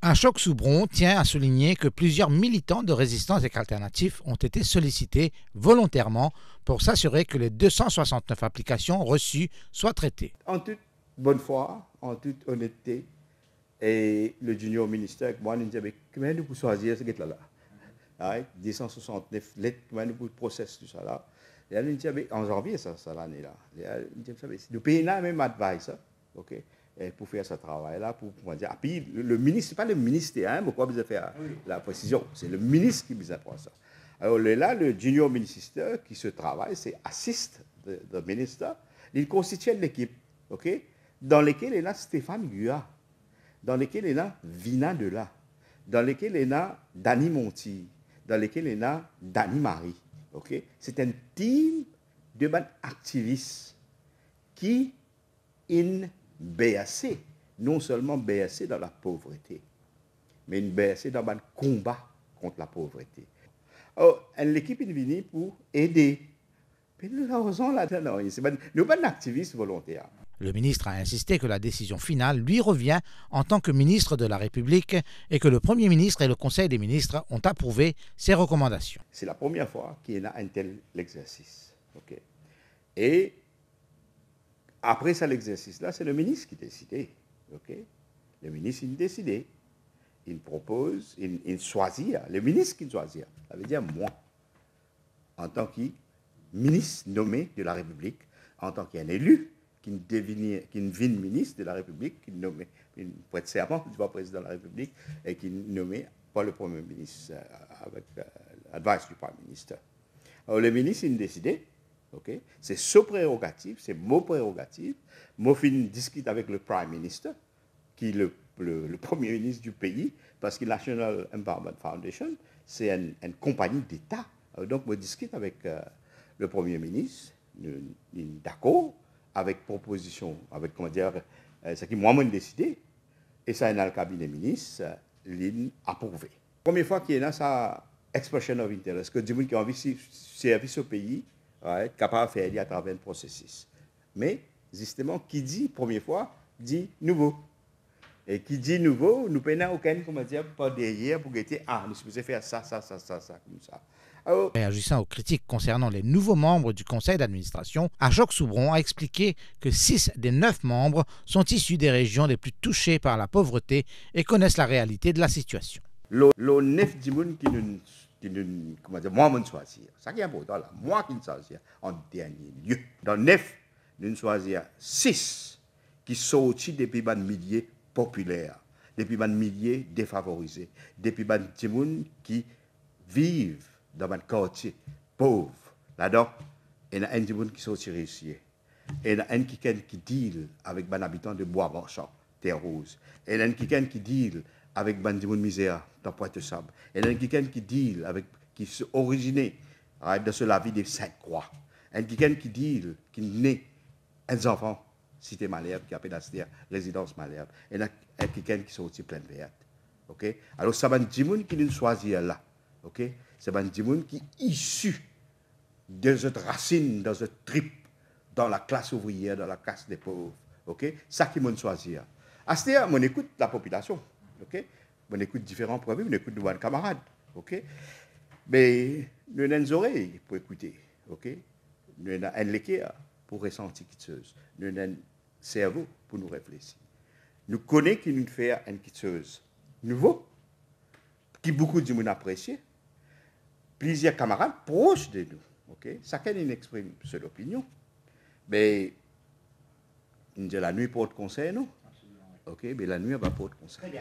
Achok-Soubron tient à souligner que plusieurs militants de résistance et alternatifs ont été sollicités volontairement pour s'assurer que les 269 applications reçues soient traitées. En toute bonne foi, en toute honnêteté, et le junior ministère avec moi, nous disons, comment nous pouvons choisir ce là 269 lettres, comment nous pouvons processer tout ça là. Et nous disons, en janvier, ça l'année-là, nous payons même advice, ok? Et pour faire ce travail-là, pour dire, ah, puis le ministre, ce n'est pas le ministère, pourquoi vous avez fait la précision, c'est le ministre qui vous a fait ça. Alors là, le junior ministère qui se travaille, c'est assist de ministre, il constitue l'équipe, ok, dans laquelle il y a Stéphane Gua, dans laquelle il y a Vina Dela, dans laquelle il y a Dani Monti, dans laquelle il y a Dani Marie, ok. C'est un team de activistes qui in BAC, non seulement BAC dans la pauvreté, mais une BAC dans le combat contre la pauvreté. Alors, l'équipe est venue pour aider. Mais nous avons raison là-dedans. Nous sommes pas un activiste volontaire. Le ministre a insisté que la décision finale lui revient en tant que ministre de la République et que le Premier ministre et le Conseil des ministres ont approuvé ses recommandations. C'est la première fois qu'il y a un tel exercice. Okay? Et après ça, l'exercice-là, c'est le ministre qui décide. Okay? Le ministre, il décide. Il propose, il choisit. Le ministre qui choisit. Ça veut dire moi, en tant que ministre nommé de la République, en tant qu'un élu, qui devient ministre de la République, qui nommé, qui prête serment du président de la République, et qui est nommé par le Premier ministre, avec l'advice du Premier ministre. Alors, le ministre, il décide. Okay? C'est ce prérogative, c'est mon prérogative. Moi, je discute avec le Prime Minister, qui est le Premier ministre du pays, parce que la National Empowerment Foundation, c'est une compagnie d'État. Donc, je discute avec le Premier ministre, d'accord, avec proposition, avec, comment dire, ce qui moi-même décidé, et ça, dans le cabinet ministre, il approuvé. Première fois qu'il y a ça, expression of interest, que du monde qui a envie de servir ce pays, être capable de faire à travers un processus. Mais, justement, qui dit première fois, dit nouveau. Et qui dit nouveau, nous n'avons aucun, comment dire, pas derrière pour dire, ah, nous sommes faire ça, comme ça. Alors, réagissant aux critiques concernant les nouveaux membres du conseil d'administration, Achok-Soubron a expliqué que 6 des 9 membres sont issus des régions les plus touchées par la pauvreté et connaissent la réalité de la situation. Le 9 du monde comment dire, moi, je choisir. Ça qui est important là, moi qui choisis en dernier lieu. Dans 9, nous choisissons 6 qui sont sortis depuis les milliers populaires, depuis les milliers défavorisés, depuis les gens qui vivent dans un quartier pauvre. Là-dedans, il y a un gens qui sont réussis. Il y a un qui deal avec les habitants de Bois-Marchand, Terre Rose. Il y a un qui deal avec les gens misère dans Pointe-Sable. Il y a un qui deal avec, qui sont originés de la vie des 5 croix. Un qui deal, qui naît un enfant, cité Malherbe, qui appelle la résidence Malherbe. Il y a un qui sont aussi plein verte. Okay? Alors, c'est un gens qui nous choisit là. Okay? C'est un gens qui est issu de cette racine, dans cette tripe, dans la classe ouvrière, dans la classe des pauvres. Okay? Ça qui m'a choisi. À ce moment, on écoute la population. Okay? On écoute différents problèmes, on écoute nos camarades. Okay? Mais nous avons des oreilles pour écouter. Okay? Nous avons un équerre pour ressentir quelque chose. Nous avons un cerveau pour nous réfléchir. Nous connaissons qui nous fait une quelque chose nouveau, qui beaucoup de gens apprécient. Plusieurs camarades proches de nous. Okay? Chacun exprime son opinion. Mais la nuit porte conseil, non? Ok, mais la nuit, elle va porter conseil.